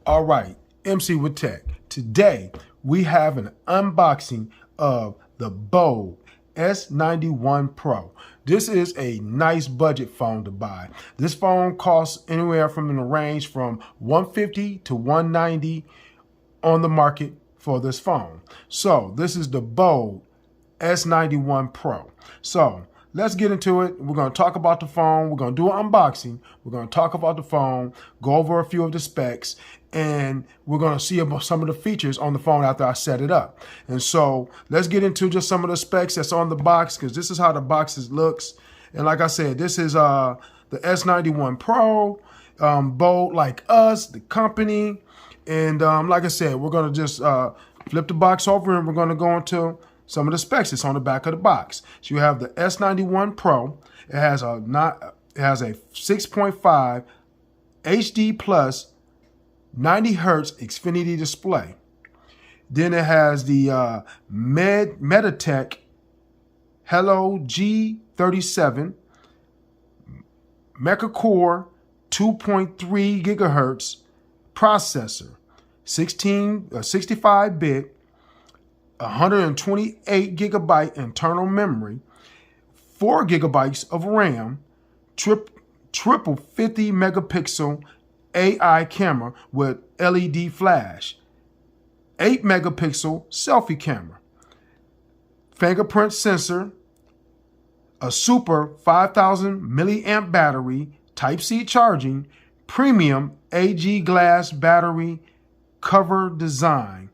All right, MC with Tech. Today, we have an unboxing of the Bold S91 Pro. This is a nice budget phone to buy. This phone costs anywhere from in the range from $150 to $190 on the market for this phone. So this is the Bold S91 Pro. So let's get into it. We're going to talk about the phone. We're going to do an unboxing. We're going to talk about the phone, go over a few of the specs, and we're going to see about some of the features on the phone after I set it up. And so let's get into just some of the specs that's on the box, because this is how the box looks. And like I said, this is the S91 Pro, Bold like us, the company. And like I said, we're going to just flip the box over and we're going to go into some of the specs that's on the back of the box. So you have the S91 Pro. It has a 6.5 HD plus 90 hertz Xfinity display. Then it has the MediaTek Helio G37 Mecha Core 2.3 gigahertz processor, 65-bit, 128 gigabyte internal memory, 4 gigabytes of RAM, triple 50 megapixel AI camera with LED flash, 8 megapixel selfie camera, fingerprint sensor, a super 5,000 milliamp battery, Type-C charging, premium AG glass battery cover design,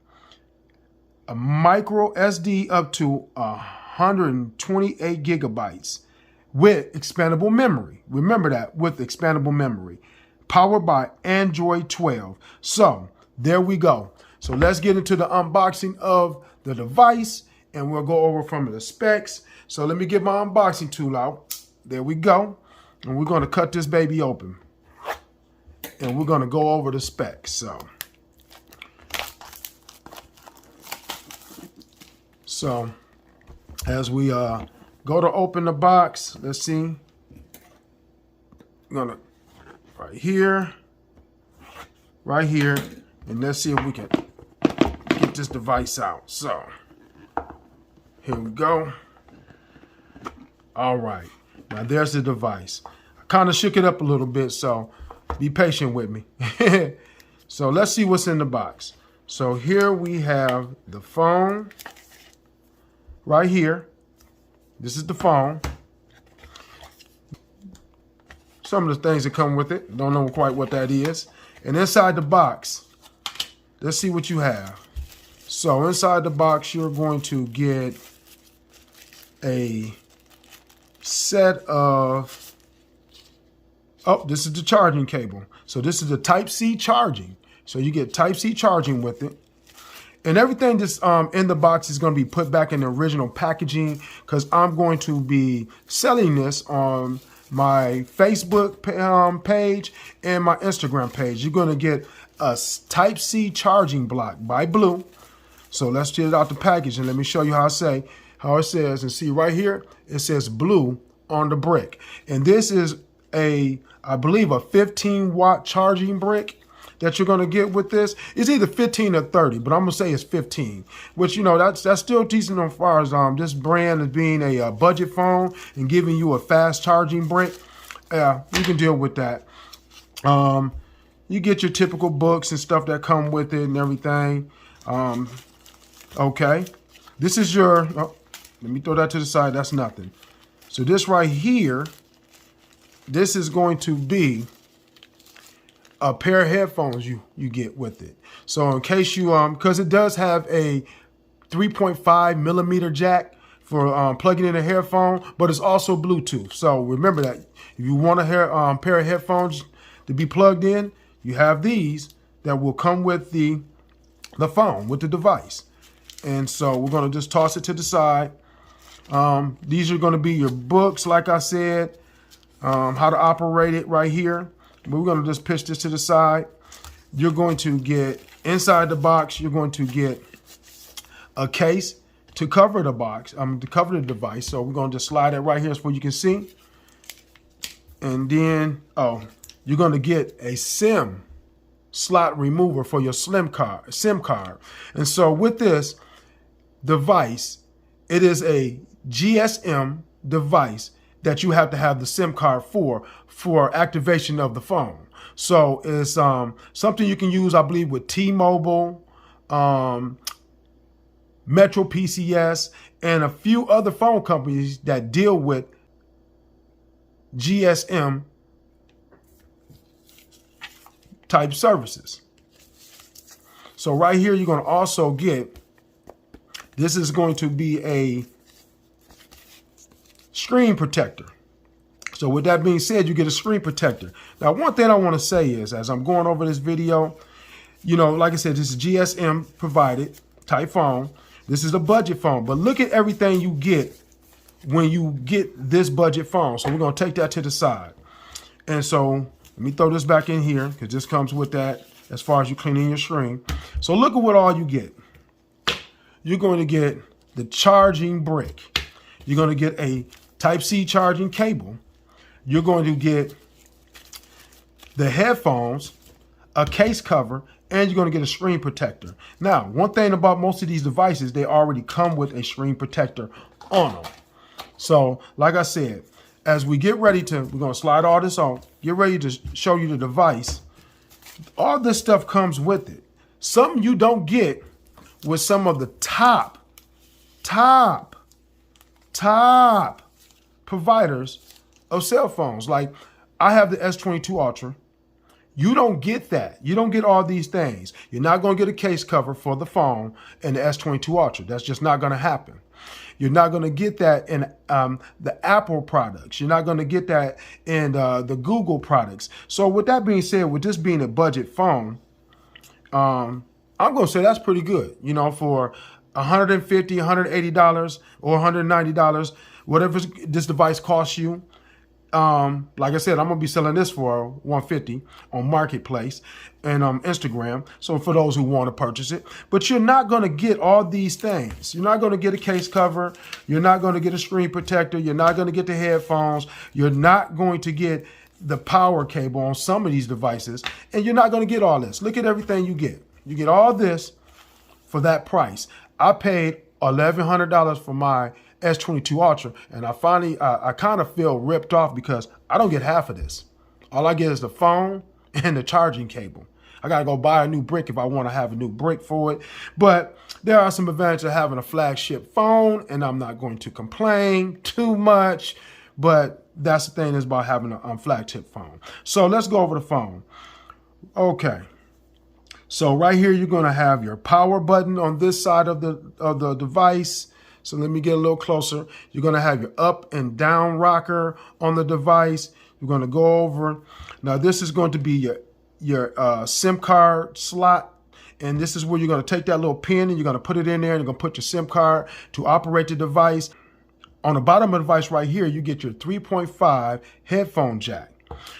a micro SD up to 128 gigabytes with expandable memory. Remember that, with expandable memory. Powered by Android 12. So there we go. So let's get into the unboxing of the device and we'll go over from the specs. So let me get my unboxing tool out. There we go. And we're going to cut this baby open. And we're going to go over the specs. So as we go to open the box, let's see. I'm going to right here, and let's see if we can get this device out. So here we go. All right, now there's the device. I kind of shook it up a little bit, so be patient with me. So let's see what's in the box. So here we have the phone right here. This is the phone. Some of the things that come with it. Don't know quite what that is. And inside the box, let's see what you have. So inside the box, you're going to get a set of, this is the charging cable. So this is the Type-C charging. So you get Type-C charging with it. And everything that's in the box is going to be put back in the original packaging, because I'm going to be selling this on my Facebook page and my Instagram page. You're going to get a Type-C charging block by Blue. So let's get it out the package and let me show you how it says. And see right here, it says Blue on the brick. And this is I believe a 15-watt charging brick that you're going to get with this. It's either 15 or 30, but I'm going to say it's 15, which, you know, that's still decent as far as this brand as being a budget phone and giving you a fast charging brick. Yeah, you can deal with that. You get your typical books and stuff that come with it and everything. Okay, this is your, let me throw that to the side. That's nothing. So this right here, this is going to be a pair of headphones you get with it. So in case you, because it does have a 3.5 millimeter jack for plugging in a headphone, but it's also Bluetooth. So remember that if you want a pair of headphones to be plugged in, you have these that will come with the phone, with the device. And so we're going to just toss it to the side. These are going to be your books, like I said, how to operate it right here. We're going to just pitch this to the side. You're going to get, inside the box, you're going to get a case to cover the box, to cover the device. So we're going to just slide it right here so you can see. And then, you're going to get a SIM slot remover for your SIM card. And so with this device, it is a GSM device that you have to have the SIM card for activation of the phone. So it's something you can use, I believe, with T-Mobile, Metro PCS, and a few other phone companies that deal with GSM type services. So right here, you're going to also get, this is going to be a screen protector. So with that being said, you get a screen protector. Now, one thing I want to say is, as I'm going over this video, like I said, this is GSM provided type phone. This is a budget phone, but look at everything you get when you get this budget phone. So we're going to take that to the side. And so let me throw this back in here because this comes with that as far as you cleaning your screen. So look at what all you get. You're going to get the charging brick. You're going to get a Type-C charging cable. You're going to get the headphones, a case cover, and you're going to get a screen protector. Now, one thing about most of these devices, they already come with a screen protector on them. So, like I said, as we get ready to, we're going to slide all this on, get ready to show you the device. All this stuff comes with it. Something you don't get with some of the top providers of cell phones. Like, I have the S22 Ultra. You don't get that. You don't get all these things. You're not going to get a case cover for the phone in the S22 Ultra. That's just not going to happen. You're not going to get that in the Apple products. You're not going to get that in the Google products. So with that being said, with this being a budget phone, I'm going to say that's pretty good. For $150, $180, or $190, whatever this device costs you. Like I said, I'm going to be selling this for $150 on Marketplace and Instagram. So for those who want to purchase it, but you're not going to get all these things. You're not going to get a case cover. You're not going to get a screen protector. You're not going to get the headphones. You're not going to get the power cable on some of these devices. And you're not going to get all this. Look at everything you get. You get all this for that price. I paid $1,100 for my S22 Ultra, and I kind of feel ripped off because I don't get half of this. All I get is the phone and the charging cable. I got to go buy a new brick if I want to have a new brick for it. But there are some advantages of having a flagship phone, and I'm not going to complain too much, but that's the thing is about having a flagship phone. So let's go over the phone. Okay. So right here, you're going to have your power button on this side of the device. So let me get a little closer. You're going to have your up and down rocker on the device. You're going to go over. Now, this is going to be your SIM card slot. And this is where you're going to take that little pin and you're going to put it in there and you're going to put your SIM card to operate the device. On the bottom of the device right here, you get your 3.5 headphone jack.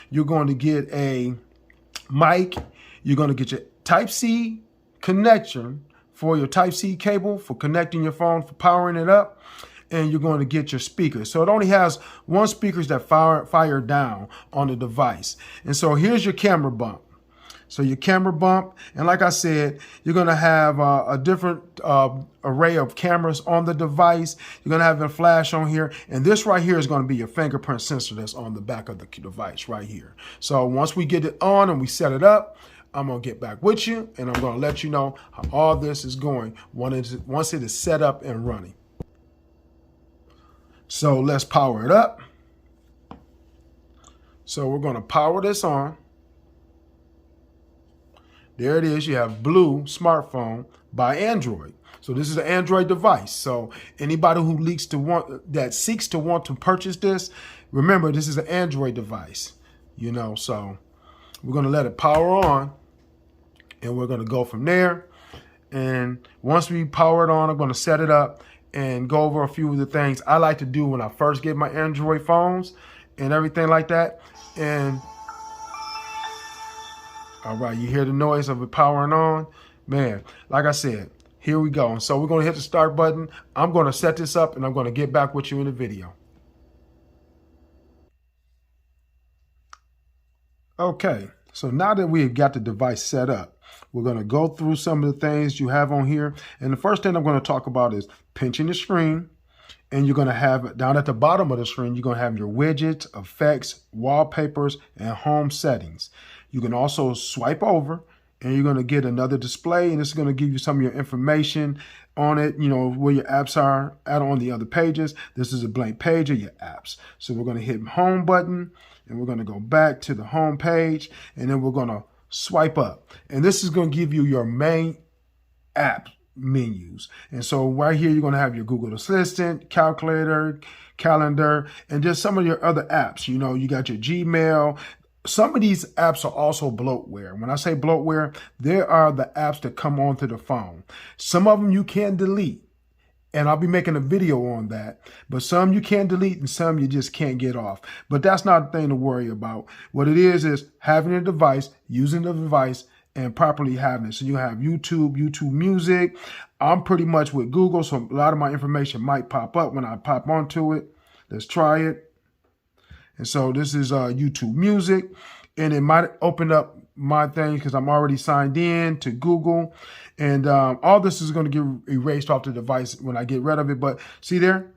You're going to get a mic. You're going to get your Type-C connection for your Type-C cable for connecting your phone, for powering it up, and you're going to get your speakers. So it only has one speakers that fire down on the device. And so here's your camera bump. So your camera bump, and like I said, you're going to have a different array of cameras on the device. You're going to have a flash on here, and this right here is going to be your fingerprint sensor that's on the back of the device right here. So once we get it on and we set it up, I'm going to get back with you, and I'm going to let you know how all this is going once it is set up and running. So let's power it up. So we're going to power this on. There it is. You have Blue smartphone by Android. So this is an Android device. So anybody who seeks to want to purchase this, remember this is an Android device. So we're going to let it power on, and we're going to go from there. And once we power it on, I'm going to set it up and go over a few of the things I like to do when I first get my Android phones and everything like that. And all right, you hear the noise of it powering on. Man, like I said, here we go. And so we're going to hit the start button. I'm going to set this up, and I'm going to get back with you in the video. Okay, So now that we have got the device set up, we're going to go through some of the things you have on here. And the first thing I'm going to talk about is pinching the screen. And you're going to have down at the bottom of the screen, you're going to have your widgets, effects, wallpapers, and home settings. You can also swipe over and you're going to get another display, and it's going to give you some of your information on it, you know, where your apps are at on the other pages. This is a blank page of your apps. So we're going to hit home button and we're going to go back to the home page, and then we're going to swipe up. And this is going to give you your main app menus. And so right here, you're going to have your Google Assistant, calculator, calendar, and just some of your other apps. You know, you got your Gmail. Some of these apps are also bloatware. When I say bloatware, there are the apps that come onto the phone. Some of them you can delete, and I'll be making a video on that. But some you can delete and some you just can't get off. But that's not the thing to worry about. What it is having a device, using the device, and properly having it. So you have YouTube, YouTube Music. I'm pretty much with Google, so a lot of my information might pop up when I pop onto it. Let's try it. And so this is YouTube Music, and it might open up my thing because I'm already signed in to Google. And all this is going to get erased off the device when I get rid of it. But see there?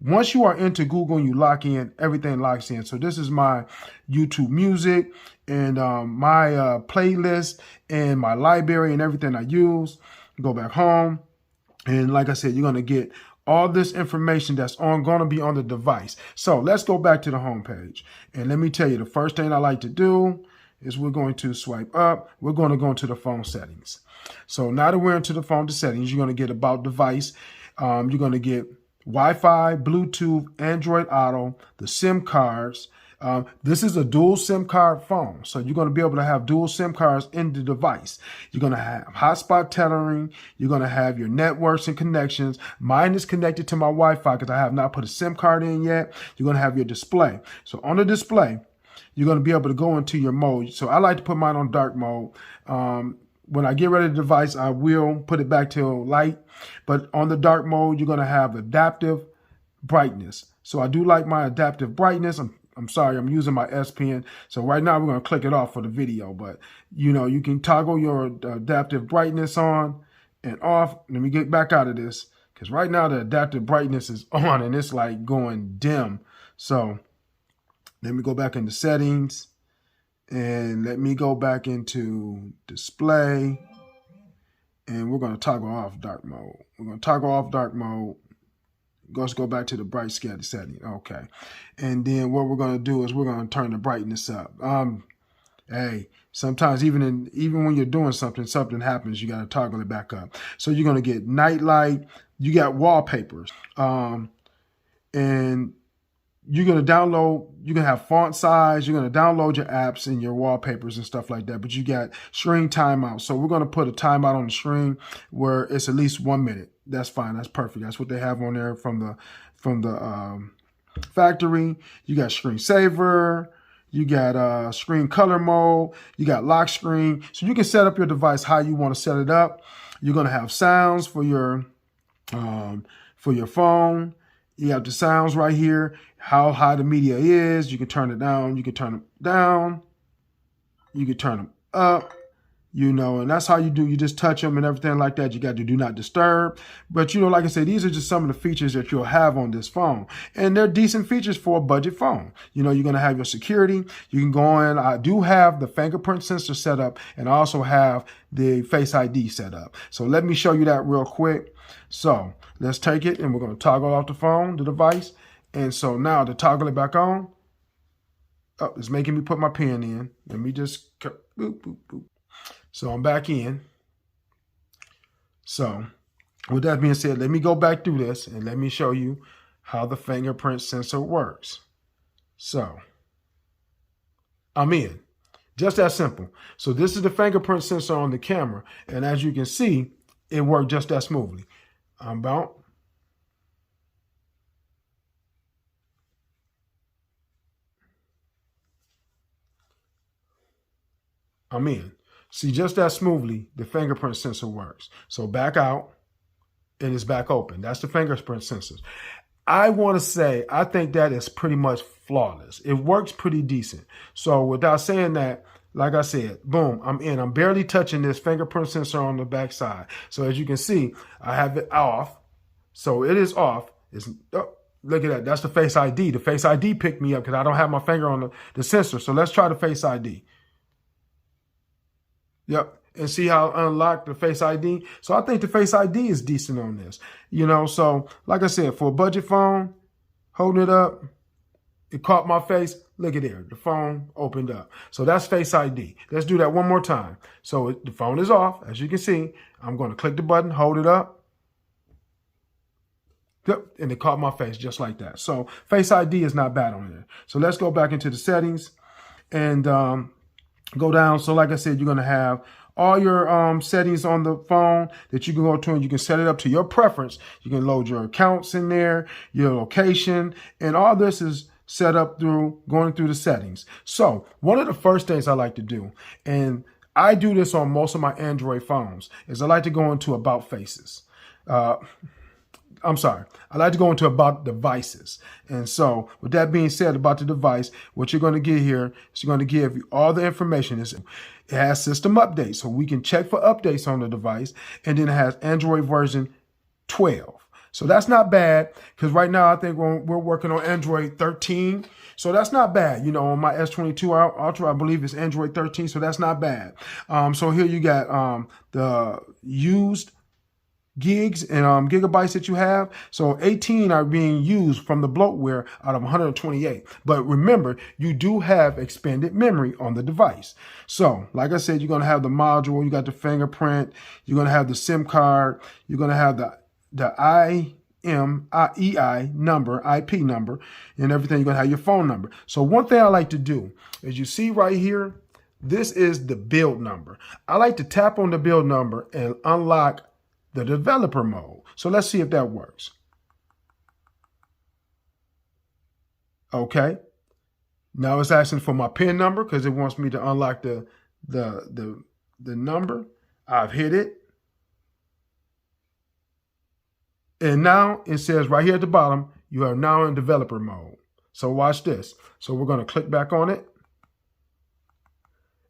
Once you are into Google and you lock in, everything locks in. So this is my YouTube Music and my playlist and my library and everything I use. Go back home. And like I said, you're going to get all this information that's going to be on the device. So let's go back to the home page. And let me tell you, the first thing I like to do is we're going to swipe up. We're going to go into the phone settings. So now that we're into the phone settings, you're going to get about device. You're going to get Wi-Fi, Bluetooth, Android Auto, the SIM cards. This is a dual SIM card phone. So you're going to be able to have dual SIM cards in the device. You're going to have hotspot tethering. You're going to have your networks and connections. Mine is connected to my Wi-Fi because I have not put a SIM card in yet. You're going to have your display. So on the display, you're going to be able to go into your mode. So I like to put mine on dark mode. When I get rid of the device, I will put it back to light. But on the dark mode, you're going to have adaptive brightness. So I do like my adaptive brightness. I'm sorry, I'm using my S Pen. So right now we're going to click it off for the video. But, you know, you can toggle your adaptive brightness on and off. Let me get back out of this because right now the adaptive brightness is on and it's like going dim. So let me go back into settings and let me go back into display. And we're going to toggle off dark mode. We're going to toggle off dark mode. Let's go back to the bright scatter setting. Okay. And then what we're going to do is we're going to turn the brightness up. Hey, sometimes even when you're doing something happens, you got to toggle it back up. So you're going to get night light. You got wallpapers. And you're going to download, you can have font size, you're going to download your apps and your wallpapers and stuff like that, but you got screen timeout. So we're going to put a timeout on the screen where it's at least 1 minute. That's fine. That's perfect. That's what they have on there from the factory. You got screensaver, you got screen color mode, you got lock screen. So you can set up your device how you want to set it up. You're going to have sounds for your phone. You have the sounds right here, how high the media is. You can turn it down. You can turn them down. You can turn them up, you know, and that's how you do. You just touch them and everything like that. You got to do not disturb. But, you know, like I said, these are just some of the features that you'll have on this phone. And they're decent features for a budget phone. You know, you're going to have your security. You can go in. I do have the fingerprint sensor set up, and I also have the Face ID set up. So let me show you that real quick. So let's take it and we're going to toggle off the phone, the device. And so now to toggle it back on, oh, it's making me put my pen in. Let me just, boop, boop, boop. So I'm back in. So with that being said, let me go back through this and let me show you how the fingerprint sensor works. So I'm in. Just that simple. So this is the fingerprint sensor on the camera. And as you can see, it worked just that smoothly. I'm about. I'm in. See, just that smoothly, the fingerprint sensor works. So back out, and it's back open. That's the fingerprint sensors. I want to say, I think that is pretty much flawless. It works pretty decent. So without saying that, like I said, boom, I'm in. I'm barely touching this fingerprint sensor on the back side. So as you can see, I have it off. So it is off. Look at that. That's the Face ID. The Face ID picked me up because I don't have my finger on the sensor. So let's try the Face ID. Yep. And see how I unlock the Face ID. So I think the Face ID is decent on this. You know, so like I said, for a budget phone, holding it up, it caught my face. Look at there. The phone opened up. So that's Face ID. Let's do that one more time. So the phone is off. As you can see, I'm going to click the button, hold it up. Yep, and it caught my face just like that. So Face ID is not bad on there. So let's go back into the settings and go down. So like I said, you're going to have all your settings on the phone that you can go to, and you can set it up to your preference. You can load your accounts in there, your location, and all this is set up through going through the settings. So one of the first things I like to do, and I do this on most of my Android phones, is I like to go into About Faces. I like to go into About Devices. And so with that being said about the device, what you're going to get here is you're going to give you all the information. It has system updates, so we can check for updates on the device. And then it has Android version 12. So that's not bad, because right now I think we're working on Android 13. So that's not bad. You know, on my S22 Ultra, I believe it's Android 13. So that's not bad. So here you got the used gigs and gigabytes that you have. So 18 are being used from the bloatware out of 128. But remember, you do have expanded memory on the device. So like I said, you're going to have the module, you got the fingerprint, you're going to have the SIM card, you're going to have the IMEI number, IP number, and everything. You're going to have your phone number. So one thing I like to do is, you see right here, this is the build number. I like to tap on the build number and unlock the developer mode. So let's see if that works. Okay. Now it's asking for my PIN number because it wants me to unlock the number. I've hit it. And now it says right here at the bottom, you are now in developer mode. So watch this. So we're going to click back on it.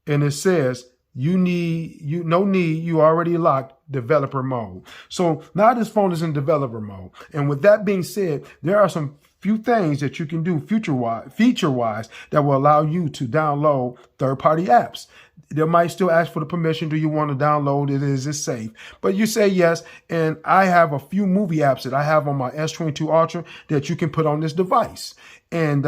And it says, you already locked developer mode. So now this phone is in developer mode. And with that being said, there are some few things that you can do feature-wise that will allow you to download third-party apps. They might still ask for the permission. Do you want to download it? Is it safe? But you say yes. And I have a few movie apps that I have on my S22 Ultra that you can put on this device. And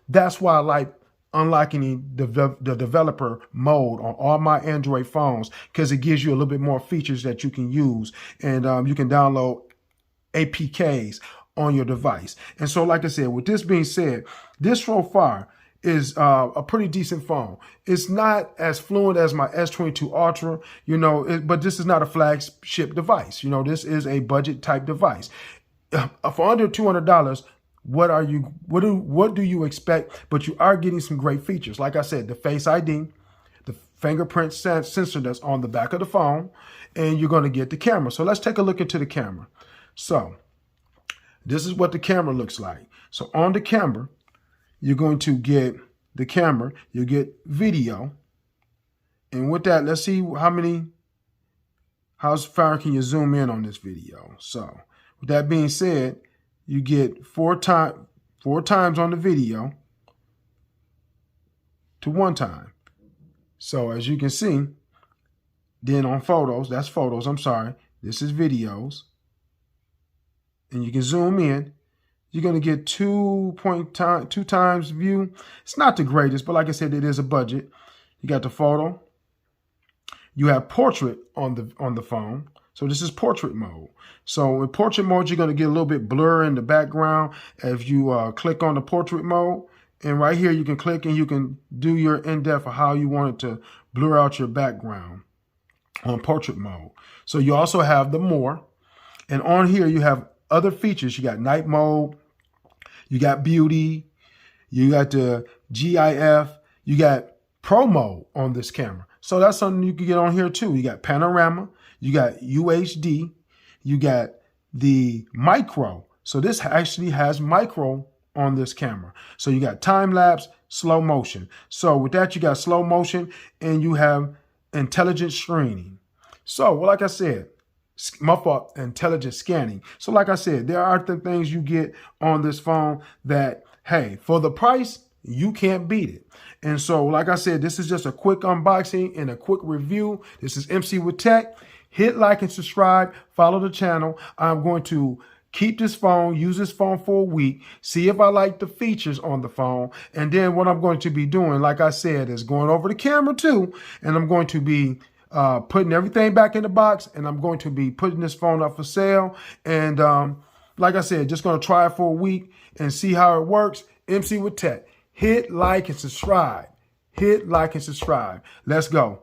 that's why I like unlocking the developer mode on all my Android phones, because it gives you a little bit more features that you can use, and you can download APKs on your device. And so, like I said, with this being said, this so far is a pretty decent phone. It's not as fluent as my S22 Ultra, you know, but this is not a flagship device. You know, this is a budget type device. For under $200, what do you expect? But you are getting some great features. Like I said, the Face ID, the fingerprint sensor that's on the back of the phone, and you're going to get the camera. So let's take a look into the camera. So this is what the camera looks like. So on the camera, you're going to get the camera, you get video. And with that, let's see how far can you zoom in on this video. So with that being said, you get four times on the video to 1 time. So as you can see, then on photos, that's photos, I'm sorry. This is videos. And you can zoom in. You're going to get 2 times view. It's not the greatest, but like I said, it is a budget. You got the photo. You have portrait on the phone. So this is portrait mode. So in portrait mode, you're going to get a little bit blur in the background if you click on the portrait mode. And right here, you can click and you can do your in-depth of how you want it to blur out your background on portrait mode. So you also have the more. And on here, you have other features. You got night mode. You got beauty. You got the GIF. You got pro mode on this camera. So that's something you can get on here too. You got panorama. You got UHD. You got the micro. So this actually has micro on this camera. So you got time lapse, slow motion. So with that, you got slow motion and you have intelligent screening. So, well, like I said, intelligent scanning. So like I said, there are the things you get on this phone that, hey, for the price, you can't beat it. And so, like I said, this is just a quick unboxing and a quick review. This is MC with Tech. Hit like and subscribe. Follow the channel. I'm going to keep this phone, use this phone for a week, see if I like the features on the phone. And then what I'm going to be doing, like I said, is going over the camera too. And I'm going to be putting everything back in the box. And I'm going to be putting this phone up for sale. And like I said, just going to try it for a week and see how it works. MC with Tech. Hit like and subscribe. Hit like and subscribe. Let's go.